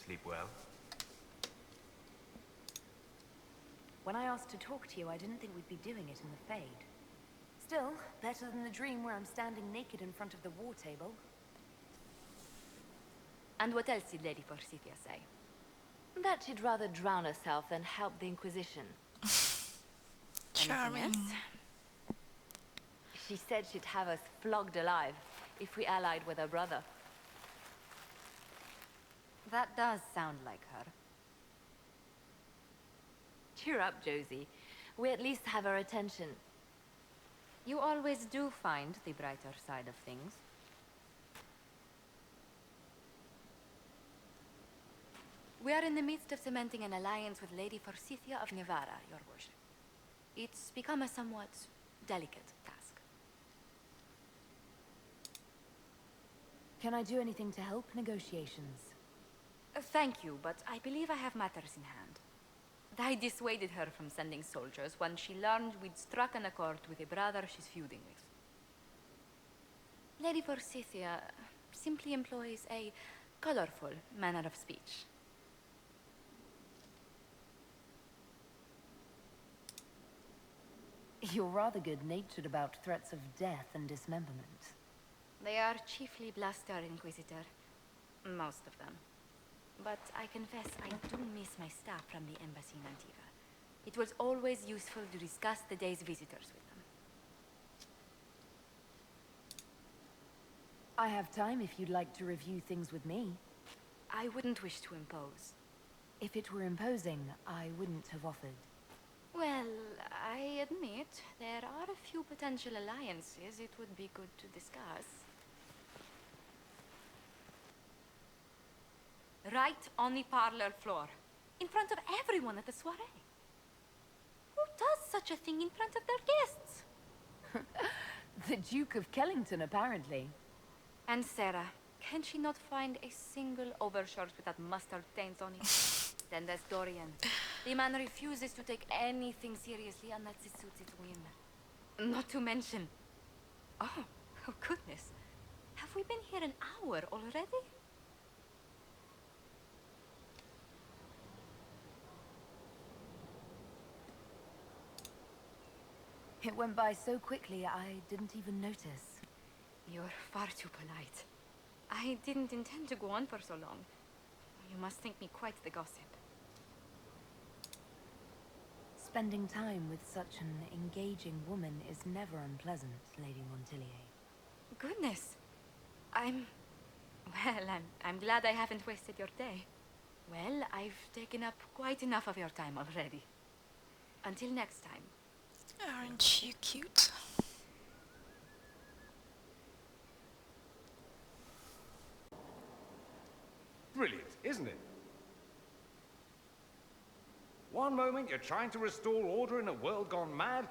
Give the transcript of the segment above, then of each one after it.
sleep well? When I asked to talk to you, I didn't think we'd be doing it in the Fade. Still, better than the dream where I'm standing naked in front of the war table. And what else did Lady Forsythia say? That she'd rather drown herself than help the Inquisition. Charming. Anything else? She said she'd have us flogged alive if we allied with her brother. That does sound like her. Cheer up, Josie. We at least have her attention. You always do find the brighter side of things. We are in the midst of cementing an alliance with Lady Forsythia of Navarra, your worship. It's become a somewhat delicate task. Can I do anything to help negotiations? Thank you, but I believe I have matters in hand. I dissuaded her from sending soldiers when she learned we'd struck an accord with a brother she's feuding with. Lady Forsythia simply employs a colorful manner of speech. You're rather good-natured about threats of death and dismemberment. They are chiefly bluster, Inquisitor. Most of them. But I confess I do miss my staff from the embassy in Antigua. It was always useful to discuss the day's visitors with them. I have time if you'd like to review things with me. I wouldn't wish to impose. If it were imposing, I wouldn't have offered. Well, I admit there are a few potential alliances it would be good to discuss. Right on the parlor floor, in front of everyone at the soiree. Who does such a thing in front of their guests? The Duke of Kellington, apparently. And Sarah, can she not find a single overshirt without mustard stains on it? Then there's Dorian. The man refuses to take anything seriously unless it suits his whim. Not to mention... Oh goodness. Have we been here an hour already? It went by so quickly, I didn't even notice. You're far too polite. I didn't intend to go on for so long. You must think me quite the gossip. Spending time with such an engaging woman is never unpleasant, Lady Montilier. Goodness. I'm glad I haven't wasted your day. Well, I've taken up quite enough of your time already. Until next time. Aren't you cute? Brilliant, isn't it? One moment you're trying to restore order in a world gone mad.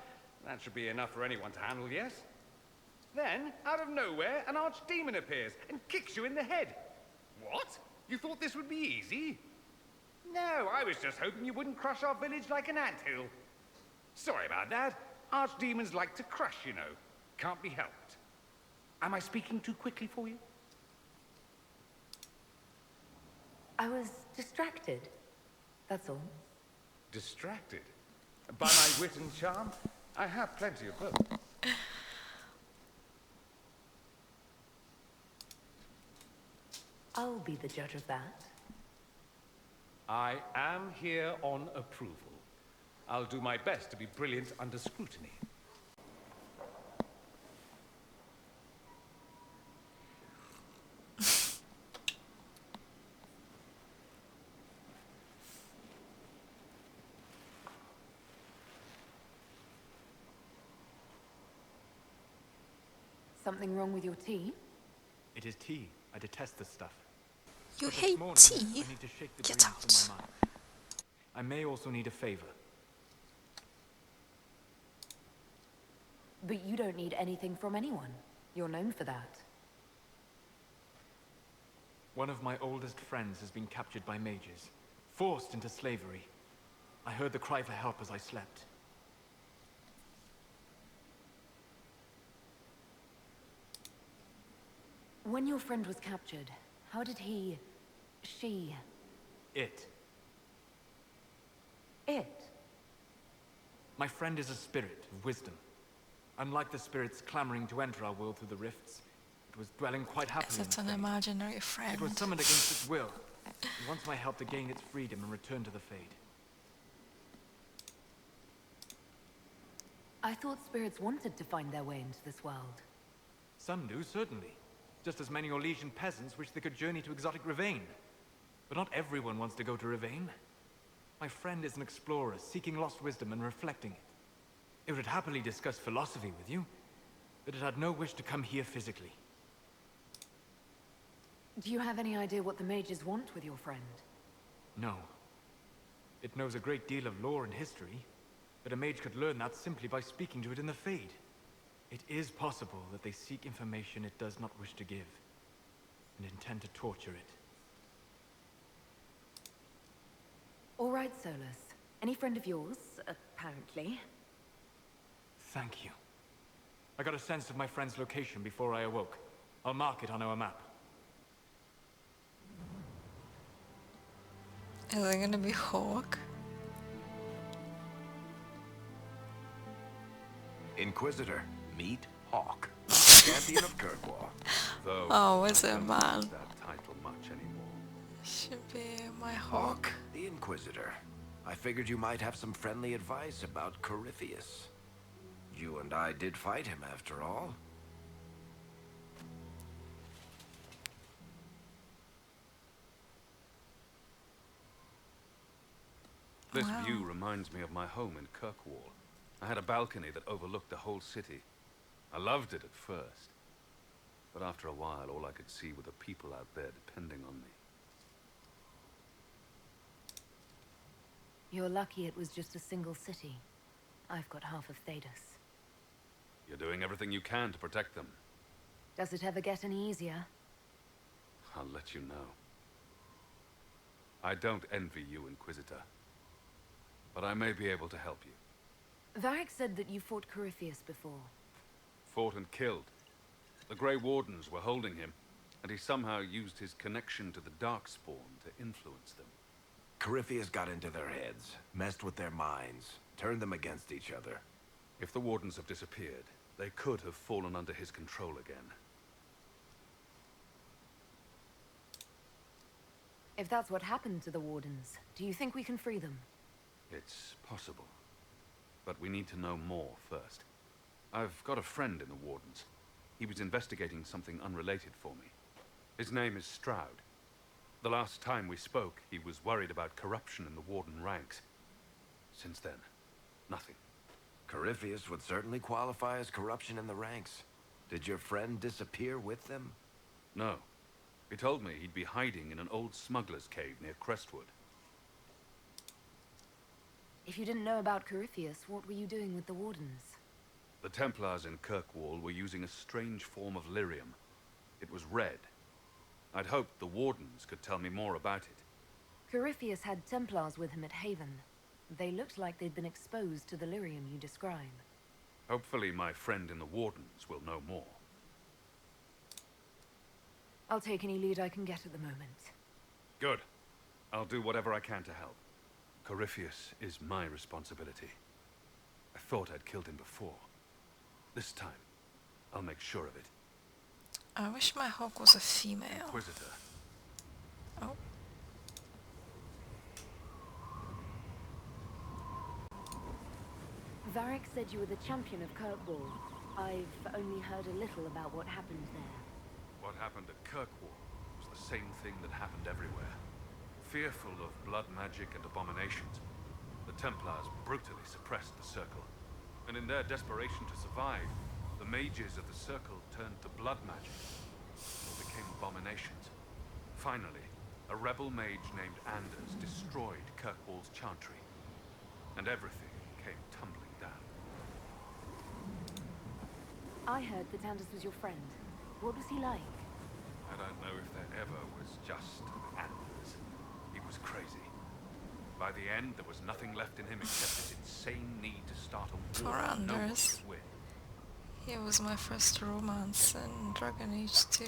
That should be enough for anyone to handle, yes? Then, out of nowhere, an archdemon appears and kicks you in the head. What? You thought this would be easy? No, I was just hoping you wouldn't crush our village like an anthill. Sorry about that. Archdemons like to crush, you know. Can't be helped. Am I speaking too quickly for you? I was distracted. That's all. Distracted? By my wit and charm? I have plenty of both. I'll be the judge of that. I am here on approval. I'll do my best to be brilliant under scrutiny. Something wrong with your tea? It is tea. I detest this stuff. You But this hate morning, tea? I need to shake the Get dreams out. from my mind. I may also need a favor. But you don't need anything from anyone. You're known for that. One of my oldest friends has been captured by mages, forced into slavery. I heard the cry for help as I slept. When your friend was captured, how did she It. It? My friend is a spirit of wisdom. Unlike the spirits clamoring to enter our world through the rifts, it was dwelling quite happily Is in it the an Fade. imaginary friend? It was summoned against its will, and wants my help to gain its freedom and return to the Fade. I thought spirits wanted to find their way into this world. Some do, certainly. Just as many Orlesian peasants wish they could journey to exotic Rivain. But not everyone wants to go to Rivain. My friend is an explorer, seeking lost wisdom and reflecting it. It would happily discuss philosophy with you, but it had no wish to come here physically. Do you have any idea what the mages want with your friend? No. It knows a great deal of lore and history, but a mage could learn that simply by speaking to it in the Fade. It is possible that they seek information it does not wish to give, and intend to torture it. All right, Solus. Any friend of yours, apparently. Thank you. I got a sense of my friend's location before I awoke. I'll mark it on our map. Is it gonna be Hawk? Inquisitor, meet Hawk, champion of Kirkwall. Though Oh, is I it, don't man? use that title much anymore. Should be my Hawk. Hawk, the Inquisitor. I figured you might have some friendly advice about Corypheus. You and I did fight him after all. This Wow. view reminds me of my home in Kirkwall. I had a balcony that overlooked the whole city. I loved it at first. But after a while, all I could see were the people out there depending on me. You're lucky it was just a single city. I've got half of Thedas. You're doing everything you can to protect them. Does it ever get any easier? I'll let you know. I don't envy you, Inquisitor. But I may be able to help you. Varric said that you fought Corypheus before. Fought and killed. The Grey Wardens were holding him, and he somehow used his connection to the Darkspawn to influence them. Corypheus got into their heads, messed with their minds, turned them against each other. If the Wardens have disappeared, they could have fallen under his control again. If that's what happened to the Wardens, do you think we can free them? It's possible. But we need to know more first. I've got a friend in the Wardens. He was investigating something unrelated for me. His name is Stroud. The last time we spoke, he was worried about corruption in the Warden ranks. Since then, nothing. Corypheus would certainly qualify as corruption in the ranks. Did your friend disappear with them? No. He told me he'd be hiding in an old smuggler's cave near Crestwood. If you didn't know about Corypheus, what were you doing with the Wardens? The Templars in Kirkwall were using a strange form of lyrium. It was red. I'd hoped the Wardens could tell me more about it. Corypheus had Templars with him at Haven. They looked like they'd been exposed to the lyrium you describe. Hopefully my friend in the Wardens will know more. I'll take any lead I can get at the moment. Good. I'll do whatever I can to help. Corypheus is my responsibility. I thought I'd killed him before. This time, I'll make sure of it. I wish my Hawk was a female. Inquisitor. Oh. Varric said you were the champion of Kirkwall. I've only heard a little about what happened there. What happened at Kirkwall was the same thing that happened everywhere. Fearful of blood magic and abominations, the Templars brutally suppressed the Circle. And in their desperation to survive, the mages of the Circle turned to blood magic. They became abominations. Finally, a rebel mage named Anders destroyed Kirkwall's chantry. And everything came tumbling down. I heard that Anders was your friend. What was he like? I don't know if there ever was just Anders. He was crazy. By the end, there was nothing left in him except this insane need to start a war Poor no one Anders. could win. He was my first romance in Dragon Age 2.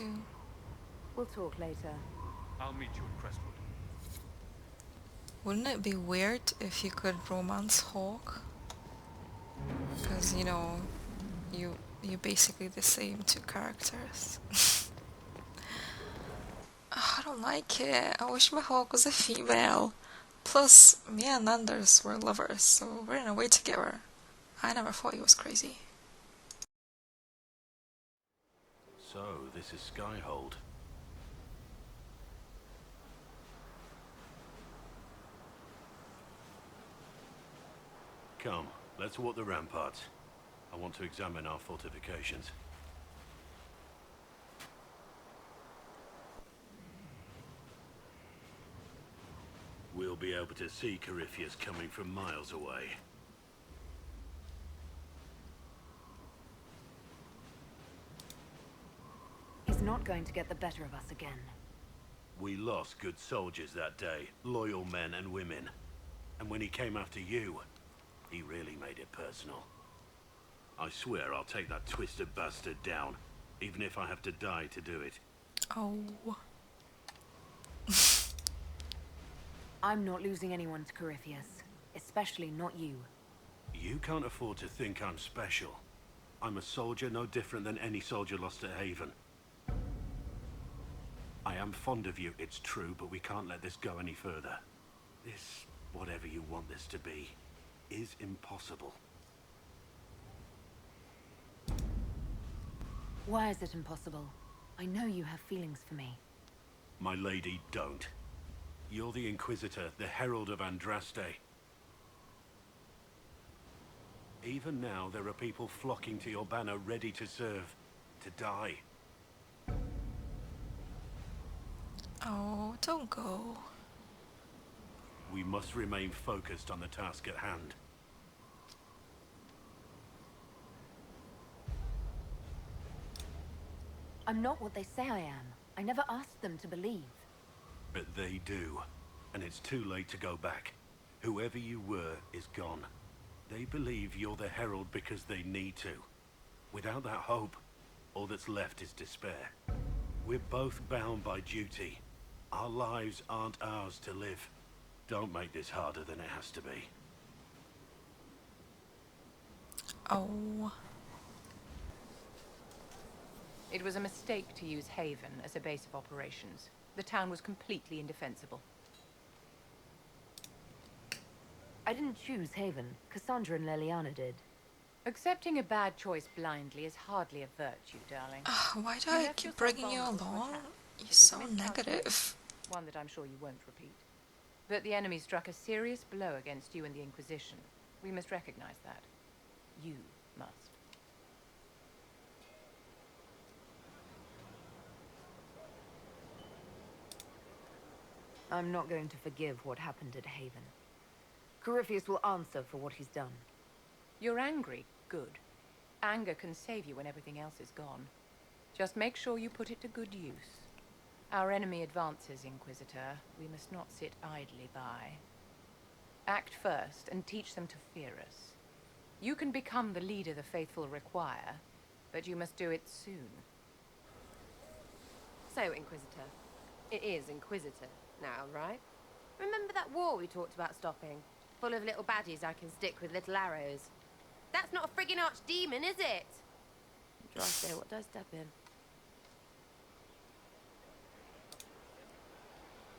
We'll talk later. I'll meet you at Crestwood. Wouldn't it be weird if you could romance Hawk? Because, you know, you're basically the same two characters. I don't like it. I wish my Hawk was a female. Plus, me and Anders were lovers, so we're in a way together. I never thought he was crazy. So, this is Skyhold. Come, let's walk the ramparts. I want to examine our fortifications. We'll be able to see Corypheus coming from miles away. He's not going to get the better of us again. We lost good soldiers that day, loyal men and women. And when he came after you, he really made it personal. I swear I'll take that twisted bastard down, even if I have to die to do it. Oh. I'm not losing anyone to Corypheus, especially not you. You can't afford to think I'm special. I'm a soldier no different than any soldier lost at Haven. I am fond of you, it's true, but we can't let this go any further. This, whatever you want this to be, is impossible. Why is it impossible? I know you have feelings for me. My lady, don't. You're the Inquisitor, the Herald of Andraste. Even now, there are people flocking to your banner ready to serve, to die. Oh, don't go. We must remain focused on the task at hand. I'm not what they say I am. I never asked them to believe. But they do, and it's too late to go back. Whoever you were is gone. They believe you're the Herald because they need to. Without that hope, all that's left is despair. We're both bound by duty. Our lives aren't ours to live. Don't make this harder than it has to be. Oh. It was a mistake to use Haven as a base of operations. The town was completely indefensible. I didn't choose Haven. Cassandra and Leliana did. Accepting a bad choice blindly is hardly a virtue, darling. Why do You I left keep yourself bringing you vulnerable to along? attack. You're It was so a miscalculation, negative. one that I'm sure you won't repeat. But the enemy struck a serious blow against you and the Inquisition. We must recognize that. You must. I'm not going to forgive what happened at Haven. Corypheus will answer for what he's done. You're angry. Good. Anger can save you when everything else is gone. Just make sure you put it to good use. Our enemy advances, Inquisitor. We must not sit idly by. Act first and teach them to fear us. You can become the leader the faithful require, but you must do it soon. So, Inquisitor. It is Inquisitor now, right? Remember that war we talked about stopping? Full of little baddies I can stick with little arrows. That's not a friggin' archdemon, is it? Dry say, what does step in?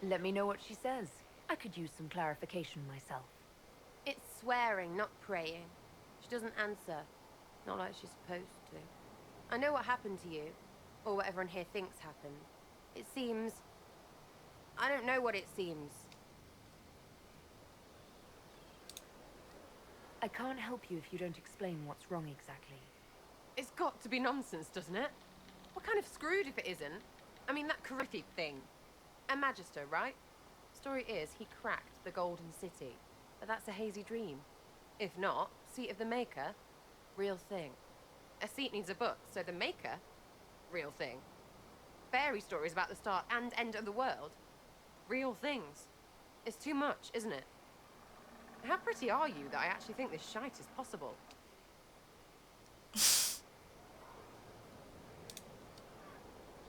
Let me know what she says. I could use some clarification myself. It's swearing, not praying. She doesn't answer. Not like she's supposed to. I know what happened to you, or what everyone here thinks happened. It seems... I don't know what it seems. I can't help you if you don't explain what's wrong exactly. It's got to be nonsense, doesn't it? We're kind of screwed if it isn't. I mean, that Corypheus thing. A Magister, right? Story is, he cracked the Golden City. But that's a hazy dream. If not, seat of the Maker, real thing. A seat needs a book, so the Maker, real thing. Fairy stories about the start and end of the world, real things. It's too much, isn't it? How pretty are you that I actually think this shite is possible?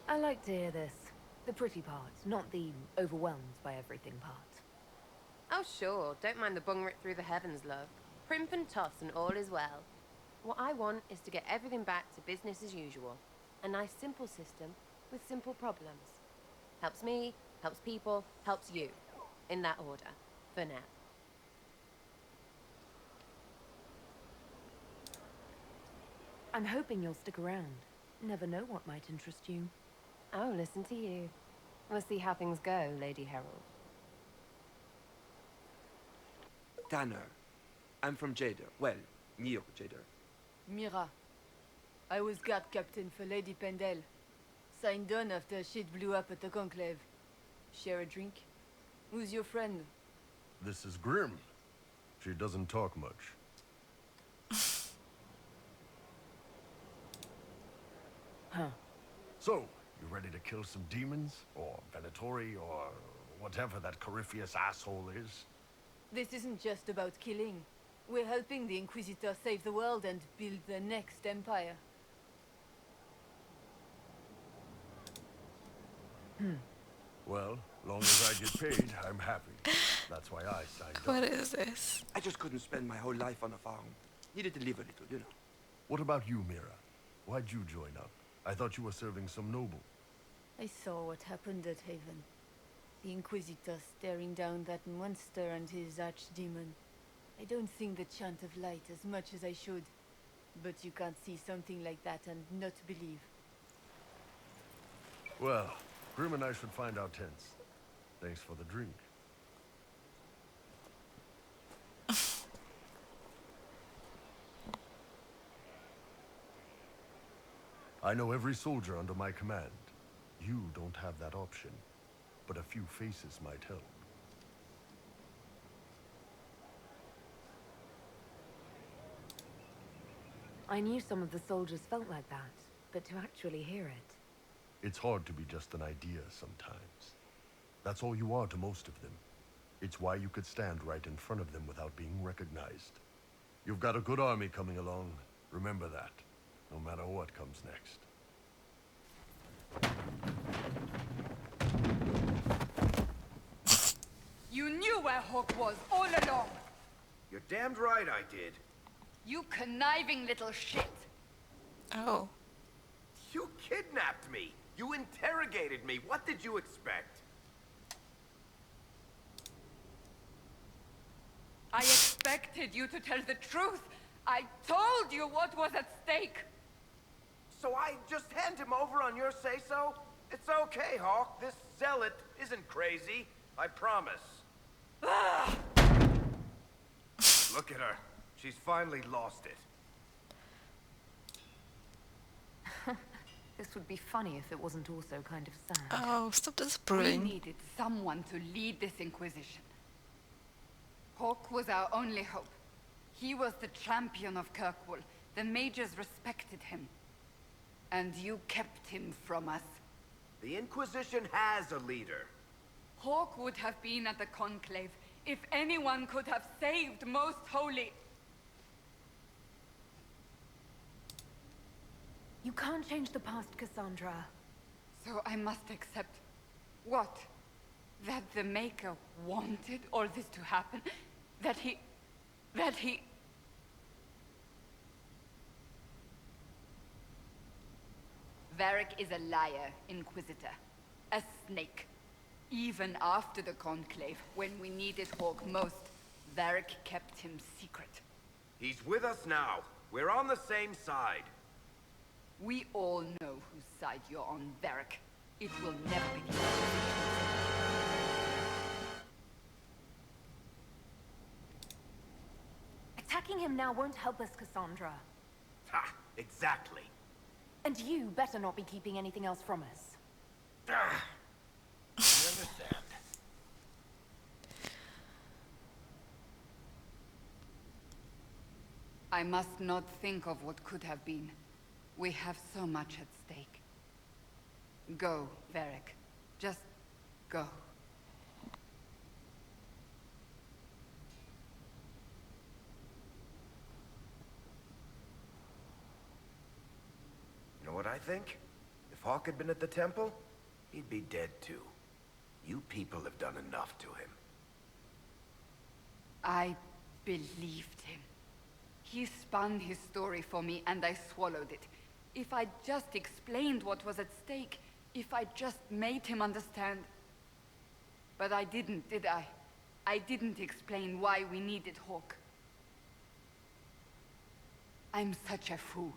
I like to hear this. The pretty part, not the overwhelmed by everything part. Oh, sure. Don't mind the bung rip through the heavens, love. Primp and toss and all is well. What I want is to get everything back to business as usual. A nice simple system with simple problems. Helps me, helps people, helps you. In that order. For now. I'm hoping you'll stick around. Never know what might interest you. Oh, listen to you. We'll see how things go, Lady Herald. Tanner. I'm from Jader. Well, near Jader. Mira. I was guard captain for Lady Pendel. Signed on after shit blew up at the Conclave. Share a drink? Who's your friend? This is Grim. She doesn't talk much. Huh. So, you ready to kill some demons? Or Venatori, or whatever that Corypheus asshole is? This isn't just about killing. We're helping the Inquisitor save the world and build the next empire. Well, long as I get paid, I'm happy. That's why I signed up. What is this? I just couldn't spend my whole life on a farm. Needed to live a little, you know. What about you, Mira? Why'd you join up? I thought you were serving some noble. I saw what happened at Haven. The Inquisitor staring down that monster and his archdemon. I don't sing the chant of light as much as I should. But you can't see something like that and not believe. Well, Grim and I should find our tents. Thanks for the drink. I know every soldier under my command. You don't have that option, but a few faces might help. I knew some of the soldiers felt like that, but to actually hear it... It's hard to be just an idea sometimes. That's all you are to most of them. It's why you could stand right in front of them without being recognized. You've got a good army coming along. Remember that, no matter what comes next. You knew where Hawk was all along! You're damned right I did. You conniving little shit! Oh. You kidnapped me. You interrogated me. What did you expect? I expected you to tell the truth! I told you what was at stake! So I just hand him over on your say-so? It's okay, Hawk. This zealot isn't crazy. I promise. Look at her. She's finally lost it. This would be funny if it wasn't also kind of sad. Oh, stop We disapproving. needed someone to lead this Inquisition. Hawk was our only hope. He was the champion of Kirkwall. The mages respected him. And you kept him from us. The Inquisition has a leader. Hawk would have been at the Conclave if anyone could have saved Most Holy. You can't change the past, Cassandra. So I must accept... what? That the Maker wanted all this to happen? That he... Varric is a liar, Inquisitor. A snake. Even after the Conclave, when we needed Hawk most, Varric kept him secret. He's with us now. We're on the same side. We all know whose side you're on, Varric. It will never be the Attacking him now won't help us, Cassandra. Ha! Exactly. And you better not be keeping anything else from us. Ah, I understand. I must not think of what could have been. We have so much at stake. Go, Varric. Just go. You know what I think? If Hawk had been at the temple, he'd be dead too. You people have done enough to him. I believed him. He spun his story for me and I swallowed it. If I just explained what was at stake, if I just made him understand. But I didn't, did I? I didn't explain why we needed Hawk. I'm such a fool.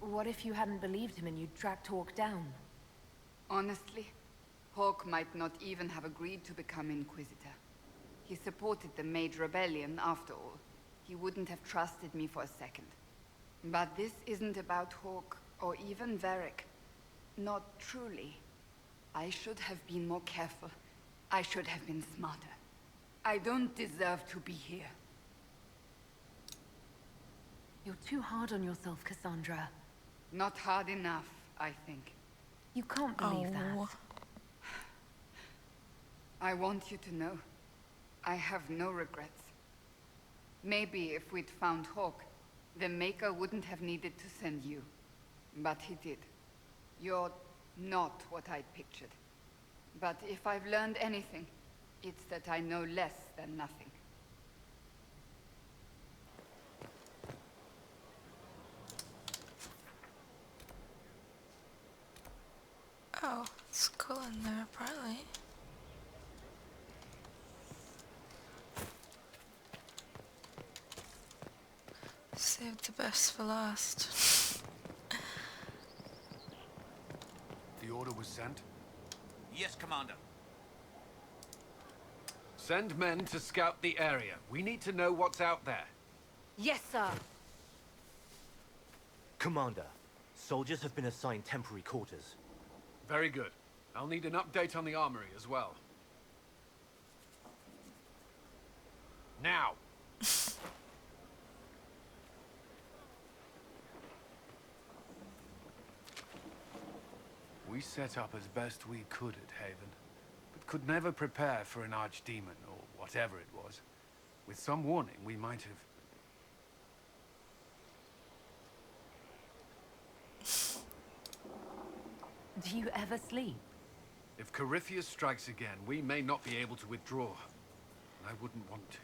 What if you hadn't believed him and you'd tracked Hawk down? Honestly, Hawk might not even have agreed to become Inquisitor. He supported the Mage Rebellion, after all. He wouldn't have trusted me for a second. But this isn't about Hawk, or even Varric. Not truly. I should have been more careful. I should have been smarter. I don't deserve to be here. You're too hard on yourself, Cassandra. Not hard enough, I think. You can't believe that. I want you to know, I have no regrets. Maybe if we'd found Hawk, the Maker wouldn't have needed to send you. But he did. You're not what I'd pictured. But if I've learned anything, it's that I know less than nothing. Oh, it's cool in there, apparently. Save the best for last. The order was sent? Yes, Commander. Send men to scout the area. We need to know what's out there. Yes, sir. Commander, soldiers have been assigned temporary quarters. Very good. I'll need an update on the armory as well. Now! We set up as best we could at Haven, but could never prepare for an archdemon, or whatever it was. With some warning, we might have... Do you ever sleep? If Corypheus strikes again, we may not be able to withdraw. And I wouldn't want to.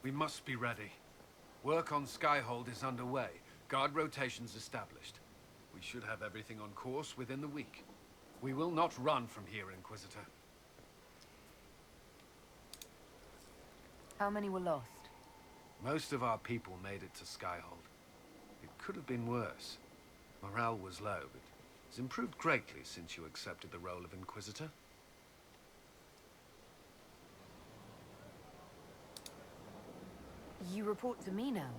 We must be ready. Work on Skyhold is underway. Guard rotations established. We should have everything on course within the week. We will not run from here, Inquisitor. How many were lost? Most of our people made it to Skyhold. It could have been worse. Morale was low, but it's improved greatly since you accepted the role of Inquisitor. You report to me now.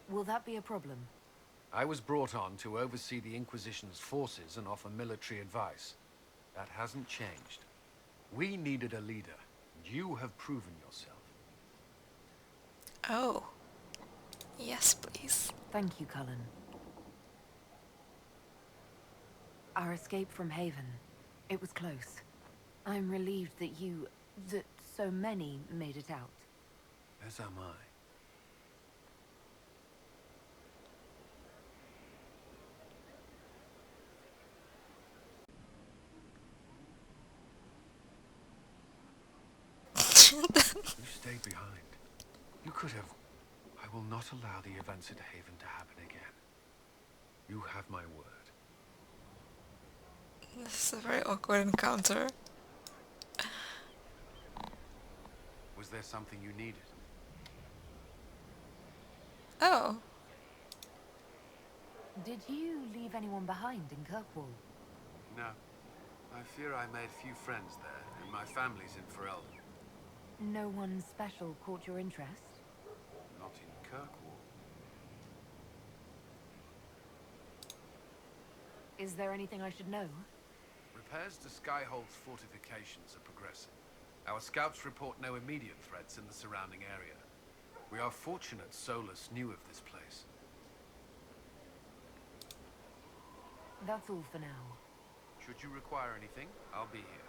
Will that be a problem? I was brought on to oversee the Inquisition's forces and offer military advice. That hasn't changed. We needed a leader, and you have proven yourself. Oh. Yes, please. Thank you, Cullen. Our escape from Haven, it was close. I'm relieved that so many made it out. As am I. You stay behind. You could have... I will not allow the events at Haven to happen again. You have my word. This is a very awkward encounter. Was there something you needed? Oh. Did you leave anyone behind in Kirkwall? No. I fear I made few friends there, and my family's in Ferelden. No one special caught your interest? Not in Kirkwall. Is there anything I should know? Repairs to Skyhold's fortifications are progressing. Our scouts report no immediate threats in the surrounding area. We are fortunate Solus knew of this place. That's all for now. Should you require anything, I'll be here.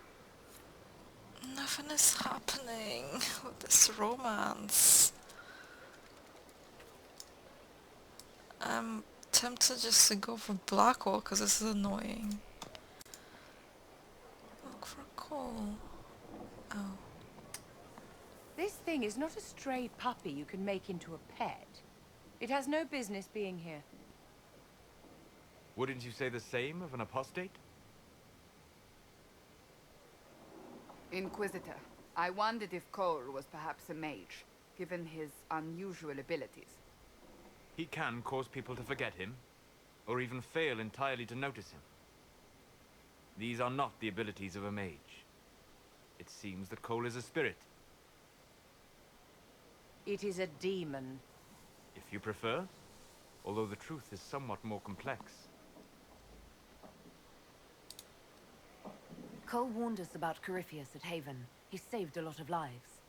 Nothing is happening with this romance. I'm tempted just to go for Blackwall because this is annoying. Oh. Oh. This thing is not a stray puppy you can make into a pet. It has no business being here. Wouldn't you say the same of an apostate? Inquisitor, I wondered if Cole was perhaps a mage, given his unusual abilities. He can cause people to forget him, or even fail entirely to notice him. These are not the abilities of a mage. It seems that Cole is a spirit. It is a demon. If you prefer, although the truth is somewhat more complex. Cole warned us about Corypheus at Haven. He saved a lot of lives.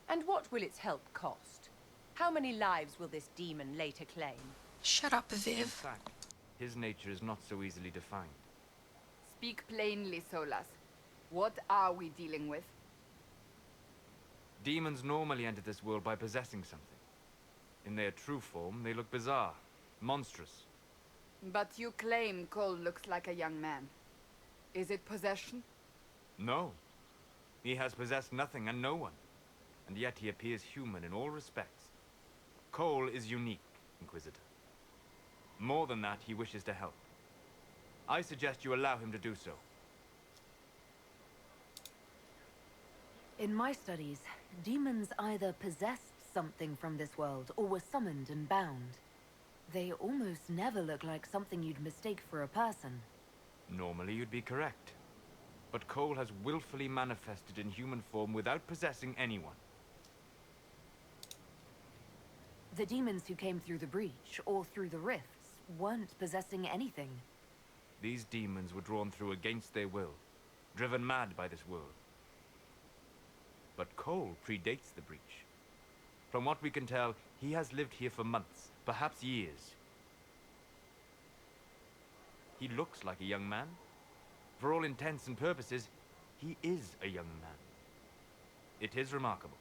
And what will its help cost? How many lives will this demon later claim? Shut up, In Viv. fact, his nature is not so easily defined. Speak plainly, Solas. What are we dealing with? Demons normally enter this world by possessing something. In their true form, they look bizarre, monstrous. But you claim Cole looks like a young man. Is it possession? No. He has possessed nothing and no one. And yet he appears human in all respects. Cole is unique, Inquisitor. More than that, he wishes to help. I suggest you allow him to do so. In my studies, demons either possessed something from this world or were summoned and bound. They almost never look like something you'd mistake for a person. Normally you'd be correct. But Cole has willfully manifested in human form without possessing anyone. The demons who came through the breach, or through the rifts, weren't possessing anything. These demons were drawn through against their will, driven mad by this world. But Cole predates the breach. From what we can tell, he has lived here for months, perhaps years. He looks like a young man. For all intents and purposes, he is a young man. It is remarkable.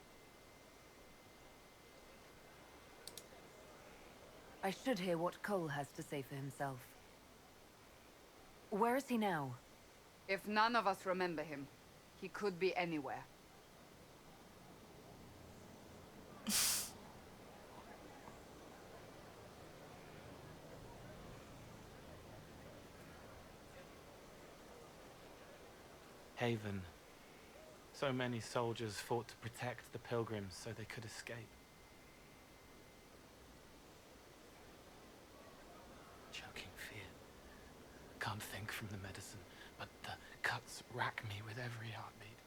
I should hear what Cole has to say for himself. Where is he now? If none of us remember him, he could be anywhere. Haven. So many soldiers fought to protect the pilgrims so they could escape. Choking fear. Can't think from the medicine, but the cuts rack me with every heartbeat.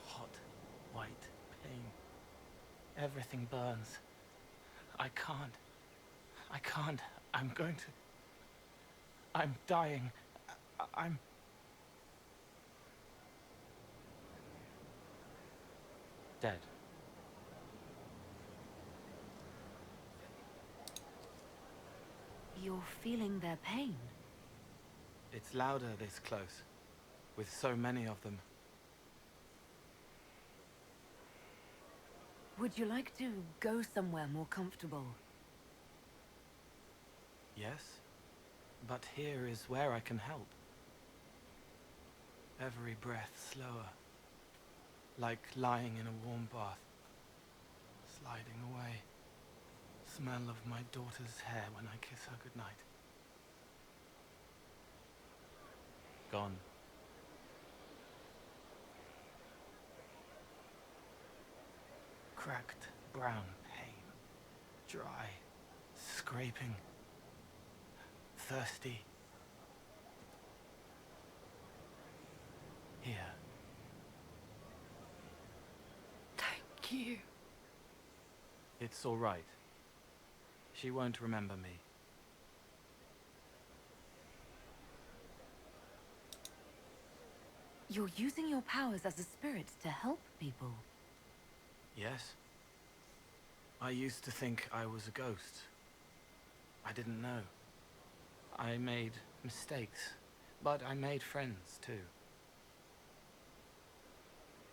Hot, white pain. Everything burns. I can't. I'm going to... I'm dying. I'm... dead. You're feeling their pain. It's louder this close, with so many of them. Would you like to go somewhere more comfortable? Yes, but here is where I can help. Every breath slower, like lying in a warm bath, sliding away. Smell of my daughter's hair when I kiss her goodnight. Gone. Cracked brown pain, dry, scraping, thirsty. Here. Thank you. It's all right. She won't remember me. You're using your powers as a spirit to help people. Yes? I used to think I was a ghost. I didn't know. I made mistakes, but I made friends too.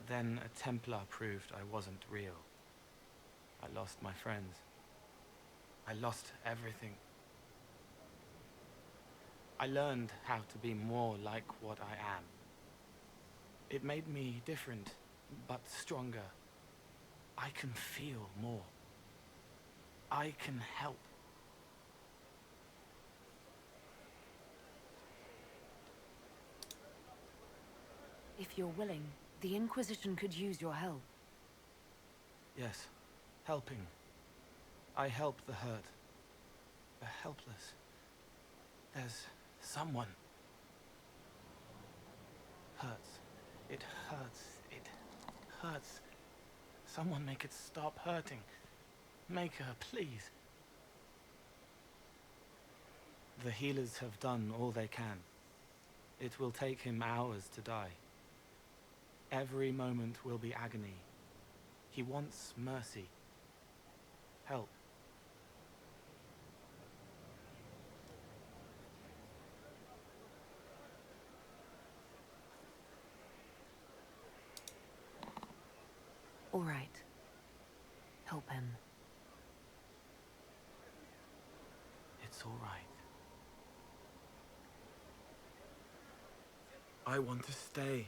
Then a Templar proved I wasn't real. I lost my friends. I lost everything. I learned how to be more like what I am. It made me different, but stronger. I can feel more. I can help. If you're willing, the Inquisition could use your help. Yes, helping. I help the hurt, the helpless. There's someone. Hurts. It hurts. It hurts. Someone make it stop hurting. Make her, please. The healers have done all they can. It will take him hours to die. Every moment will be agony. He wants mercy. Help. All right. Help him. It's all right. I want to stay.